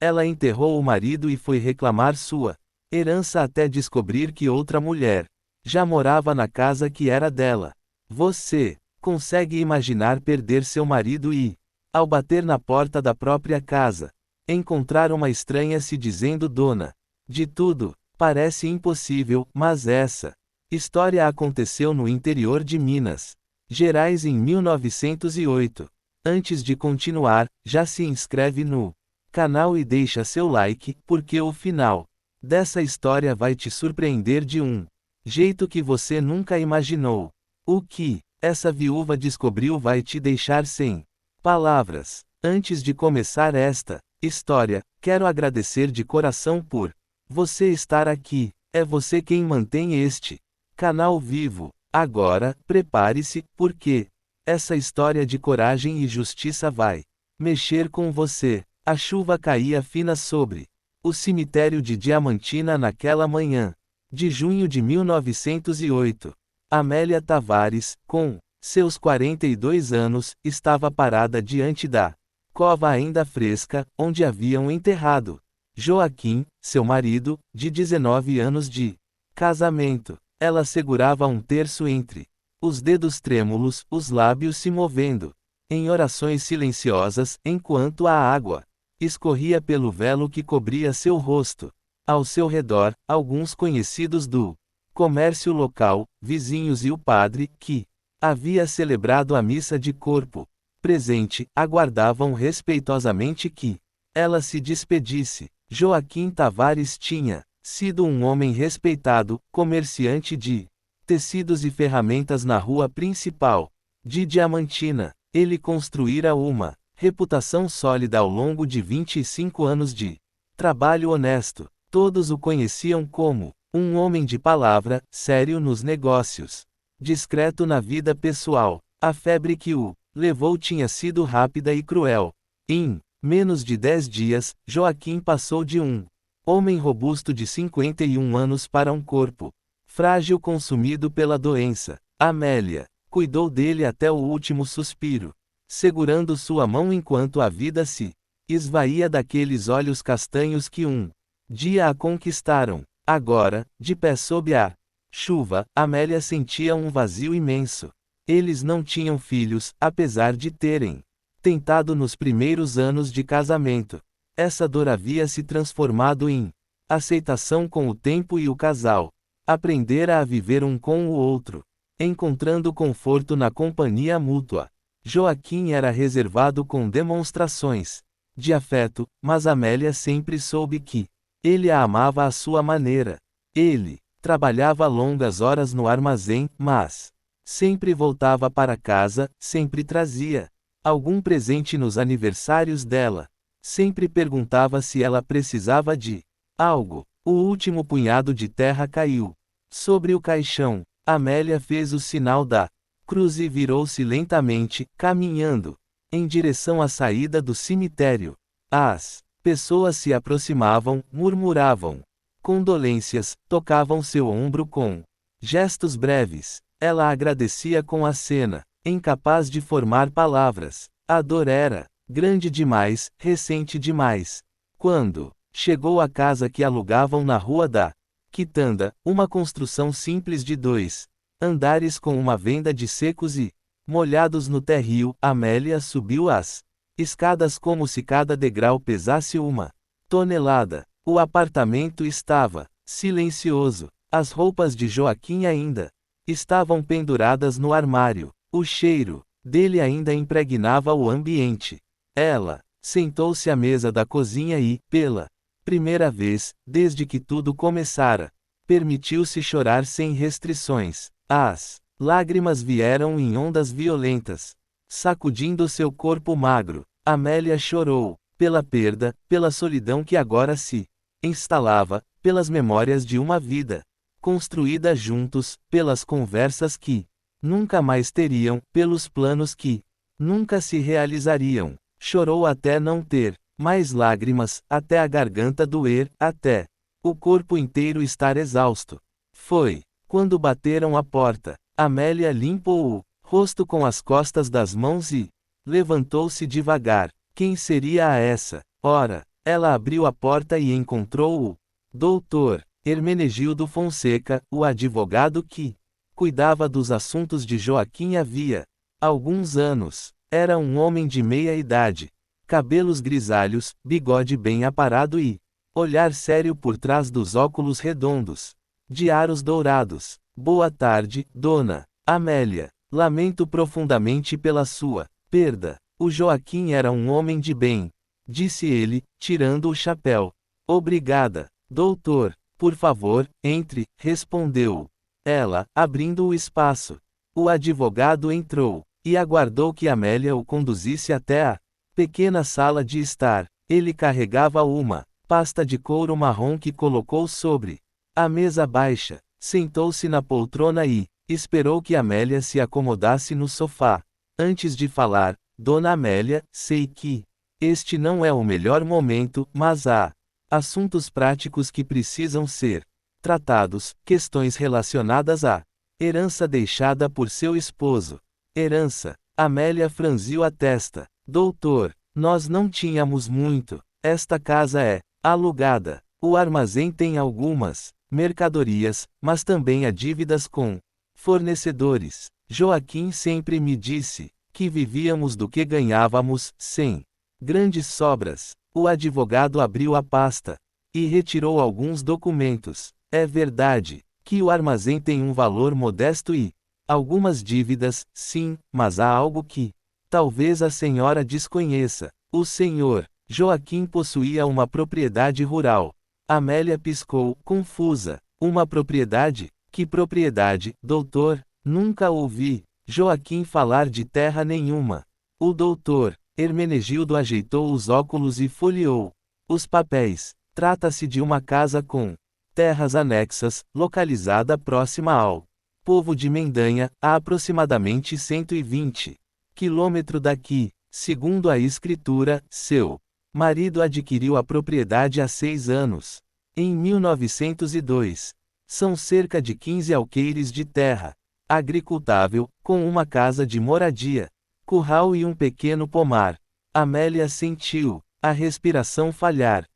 Ela enterrou o marido e foi reclamar sua herança até descobrir que outra mulher já morava na casa que era dela. Você consegue imaginar perder seu marido e, ao bater na porta da própria casa, encontrar uma estranha se dizendo dona de tudo? Parece impossível, mas essa história aconteceu no interior de Minas Gerais em 1908. Antes de continuar, já se inscreve no canal e deixa seu like, porque o final dessa história vai te surpreender de um jeito que você nunca imaginou. O que essa viúva descobriu vai te deixar sem palavras. Antes de começar esta história, quero agradecer de coração por você estar aqui. É você quem mantém este canal vivo. Agora, prepare-se, porque essa história de coragem e justiça vai mexer com você. A chuva caía fina sobre o cemitério de Diamantina naquela manhã de junho de 1908. Amélia Tavares, com seus 42 anos, estava parada diante da cova ainda fresca, onde haviam enterrado Joaquim, seu marido, de 19 anos de casamento. Ela segurava um terço entre os dedos trêmulos, os lábios se movendo em orações silenciosas, enquanto a água escorria pelo velo que cobria seu rosto. Ao seu redor, alguns conhecidos do comércio local, vizinhos e o padre, que havia celebrado a missa de corpo presente, aguardavam respeitosamente que ela se despedisse. Joaquim Tavares tinha sido um homem respeitado, comerciante de tecidos e ferramentas na rua principal de Diamantina. Ele construíra uma reputação sólida ao longo de 25 anos de trabalho honesto. Todos o conheciam como um homem de palavra, sério nos negócios, discreto na vida pessoal. A febre que o levou tinha sido rápida e cruel. Em menos de 10 dias, Joaquim passou de um homem robusto de 51 anos para um corpo frágil consumido pela doença. Amélia cuidou dele até o último suspiro, segurando sua mão enquanto a vida se esvaía daqueles olhos castanhos que um dia a conquistaram. Agora, de pé sob a chuva, Amélia sentia um vazio imenso. Eles não tinham filhos, apesar de terem tentado nos primeiros anos de casamento. Essa dor havia se transformado em aceitação com o tempo e o casal aprendera a viver um com o outro, encontrando conforto na companhia mútua. Joaquim era reservado com demonstrações de afeto, mas Amélia sempre soube que ele a amava à sua maneira. Ele trabalhava longas horas no armazém, mas sempre voltava para casa, sempre trazia algum presente nos aniversários dela. Sempre perguntava se ela precisava de algo. O último punhado de terra caiu sobre o caixão. Amélia fez o sinal da cruz e virou-se lentamente, caminhando em direção à saída do cemitério. As pessoas se aproximavam, murmuravam condolências, tocavam seu ombro com gestos breves. Ela agradecia com a cena, incapaz de formar palavras. A dor era grande demais, recente demais. Quando chegou à casa que alugavam na Rua da Quitanda, uma construção simples de 2 andares com uma venda de secos e molhados no térreo, Amélia subiu as escadas como se cada degrau pesasse 1 tonelada. O apartamento estava silencioso. As roupas de Joaquim ainda estavam penduradas no armário. O cheiro dele ainda impregnava o ambiente. Ela sentou-se à mesa da cozinha e, pela primeira vez, desde que tudo começara, permitiu-se chorar sem restrições. As lágrimas vieram em ondas violentas, sacudindo seu corpo magro. Amélia chorou, pela perda, pela solidão que agora se instalava, pelas memórias de uma vida construída juntos, pelas conversas que nunca mais teriam, pelos planos que nunca se realizariam. Chorou até não ter mais lágrimas, até a garganta doer, até o corpo inteiro estar exausto. Foi quando bateram à porta. Amélia limpou o rosto com as costas das mãos e levantou-se devagar. Quem seria a essa hora? Ela abriu a porta e encontrou o doutor Hermenegildo Fonseca, o advogado que cuidava dos assuntos de Joaquim havia alguns anos. Era um homem de meia idade, cabelos grisalhos, bigode bem aparado e olhar sério por trás dos óculos redondos, de aros dourados. Boa tarde, dona Amélia. Lamento profundamente pela sua perda. O Joaquim era um homem de bem, disse ele, tirando o chapéu. Obrigada, doutor. Por favor, entre, respondeu ela, abrindo o espaço. O advogado entrou e aguardou que Amélia o conduzisse até a pequena sala de estar. Ele carregava uma pasta de couro marrom que colocou sobre a mesa baixa. Sentou-se na poltrona e esperou que Amélia se acomodasse no sofá. Antes de falar, Dona Amélia, sei que este não é o melhor momento, mas há assuntos práticos que precisam ser tratados, questões relacionadas à herança deixada por seu esposo. Herança. Amélia franziu a testa. Doutor, nós não tínhamos muito. Esta casa é alugada. O armazém tem algumas mercadorias, mas também há dívidas com fornecedores. Joaquim sempre me disse que vivíamos do que ganhávamos, sem grandes sobras. O advogado abriu a pasta e retirou alguns documentos. É verdade que o armazém tem um valor modesto e algumas dívidas, sim, mas há algo que talvez a senhora desconheça. O senhor Joaquim possuía uma propriedade rural. Amélia piscou, confusa. Uma propriedade? Que propriedade, doutor? Nunca ouvi Joaquim falar de terra nenhuma. O doutor Hermenegildo ajeitou os óculos e folheou os papéis. Trata-se de uma casa com terras anexas, localizada próxima ao povo de Mendanha, a aproximadamente 120 quilômetros daqui. Segundo a escritura, seu marido adquiriu a propriedade há 6 anos. Em 1902. São cerca de 15 alqueires de terra agricultável, com uma casa de moradia, curral e um pequeno pomar. Amélia sentiu a respiração falhar.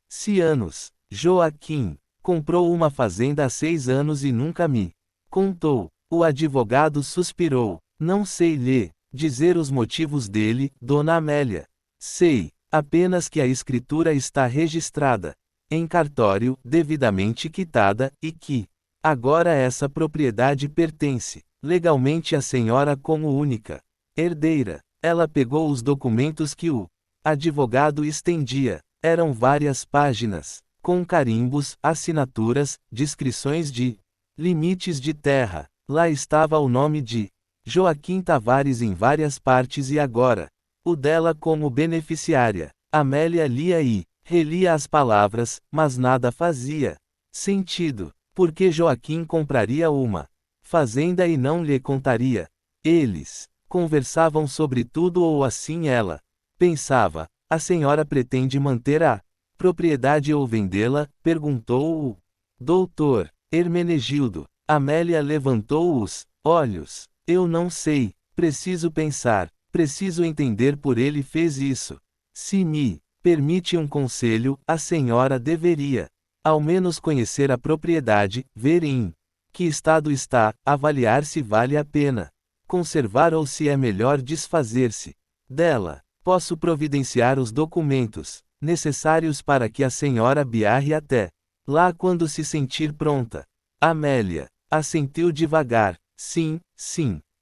Anos. Joaquim comprou uma fazenda há 6 anos e nunca me contou. O advogado suspirou. Não sei lhe dizer os motivos dele, Dona Amélia. Sei apenas que a escritura está registrada em cartório, devidamente quitada, e que agora essa propriedade pertence legalmente à senhora como única herdeira. Ela pegou os documentos que o advogado estendia. Eram várias páginas, com carimbos, assinaturas, descrições de limites de terra. Lá estava o nome de Joaquim Tavares em várias partes e agora o dela como beneficiária. Amélia lia e relia as palavras, mas nada fazia sentido. Por que Joaquim compraria uma fazenda e não lhe contaria? Eles conversavam sobre tudo ou assim ela pensava. A senhora pretende manter a propriedade ou vendê-la? Perguntou o doutor Hermenegildo. Amélia levantou os olhos. Eu não sei. Preciso pensar. Preciso entender por ele fez isso. Se me permite um conselho, a senhora deveria ao menos conhecer a propriedade, ver em que estado está, avaliar se vale a pena conservar ou se é melhor desfazer-se dela. Posso providenciar os documentos necessários para que a senhora biarre até lá quando se sentir pronta. Amélia assentiu devagar. Sim,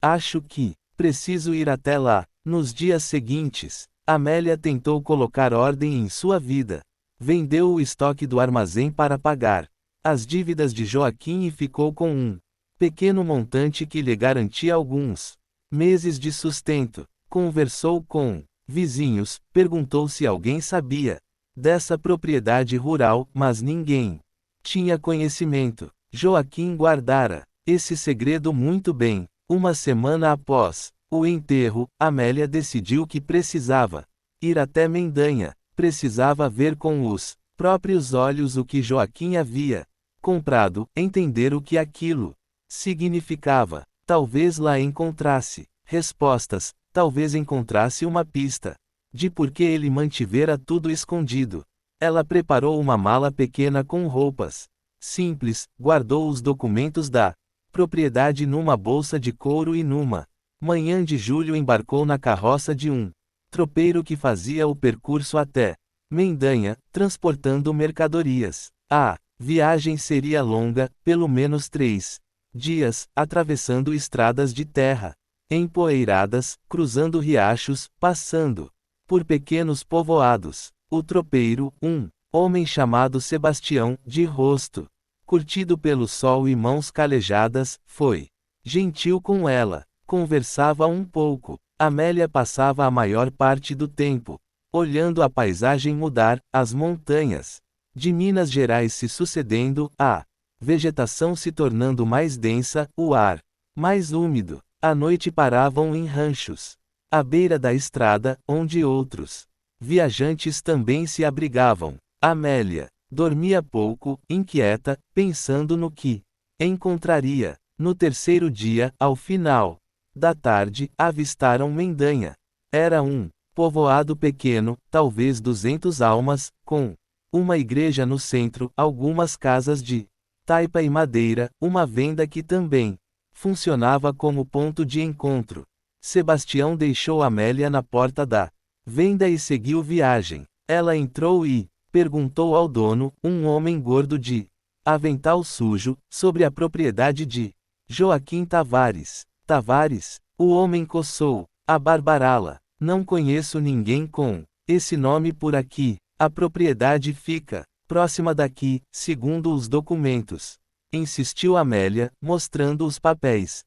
acho que preciso ir até lá. Nos dias seguintes, Amélia tentou colocar ordem em sua vida. Vendeu o estoque do armazém para pagar as dívidas de Joaquim e ficou com um pequeno montante que lhe garantia alguns meses de sustento. Conversou com vizinhos, perguntou se alguém sabia dessa propriedade rural, mas ninguém tinha conhecimento. Joaquim guardara esse segredo muito bem. Uma semana após o enterro, Amélia decidiu que precisava ir até Mendanha. Precisava ver com os próprios olhos o que Joaquim havia comprado, entender o que aquilo significava. Talvez lá encontrasse respostas, talvez encontrasse uma pista de por que ele mantivera tudo escondido. Ela preparou uma mala pequena com roupas simples, guardou os documentos da propriedade numa bolsa de couro e numa manhã de julho embarcou na carroça de um tropeiro que fazia o percurso até Mendanha, transportando mercadorias. A viagem seria longa, pelo menos 3 dias, atravessando estradas de terra empoeiradas, cruzando riachos, passando por pequenos povoados. O tropeiro, um homem chamado Sebastião, de rosto curtido pelo sol e mãos calejadas, foi gentil com ela. Conversava um pouco. Amélia passava a maior parte do tempo olhando a paisagem mudar, as montanhas de Minas Gerais se sucedendo, a vegetação se tornando mais densa, o ar mais úmido. À noite paravam em ranchos à beira da estrada, onde outros viajantes também se abrigavam. Amélia dormia pouco, inquieta, pensando no que encontraria. No terceiro dia, ao final da tarde, avistaram Mendanha. Era um povoado pequeno, talvez 200 almas, com uma igreja no centro, algumas casas de taipa e madeira, uma venda que também funcionava como ponto de encontro. Sebastião deixou Amélia na porta da venda e seguiu viagem. Ela entrou e perguntou ao dono, um homem gordo de avental sujo, sobre a propriedade de Joaquim Tavares. Tavares? O homem coçou a barbarala. Não conheço ninguém com esse nome por aqui. A propriedade fica próxima daqui, segundo os documentos. Insistiu Amélia, mostrando os papéis.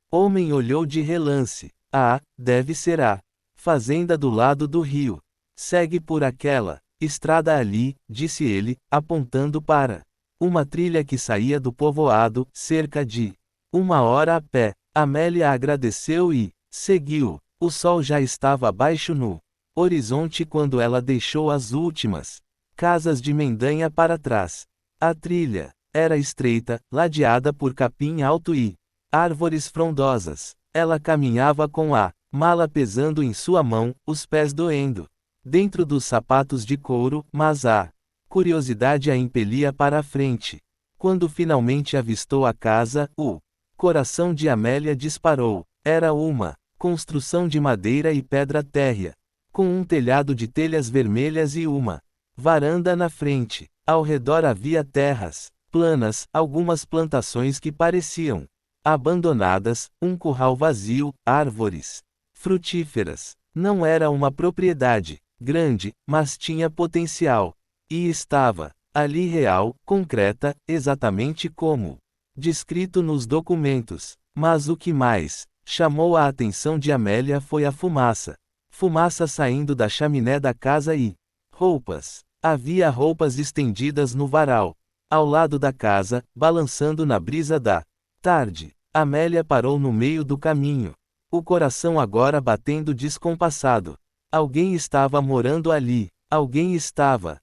Homem olhou de relance. Ah, deve ser a fazenda do lado do rio. Segue por aquela estrada ali, disse ele, apontando para uma trilha que saía do povoado, cerca de 1 hora a pé. Amélia agradeceu e seguiu. O sol já estava baixo no horizonte quando ela deixou as últimas casas de Mendanha para trás. A trilha era estreita, ladeada por capim alto e árvores frondosas. Ela caminhava com a mala pesando em sua mão, os pés doendo dentro dos sapatos de couro, mas a curiosidade a impelia para a frente. Quando finalmente avistou a casa, o coração de Amélia disparou. Era uma construção de madeira e pedra térrea, com um telhado de telhas vermelhas e uma varanda na frente. Ao redor havia terras planas, algumas plantações que pareciam abandonadas, um curral vazio, árvores frutíferas. Não era uma propriedade grande, mas tinha potencial. E estava ali real, concreta, exatamente como descrito nos documentos. Mas o que mais chamou a atenção de Amélia foi a fumaça. Fumaça saindo da chaminé da casa e roupas. Havia roupas estendidas no varal, ao lado da casa, balançando na brisa da tarde. Amélia parou no meio do caminho, o coração agora batendo descompassado. Alguém estava morando ali. Alguém estava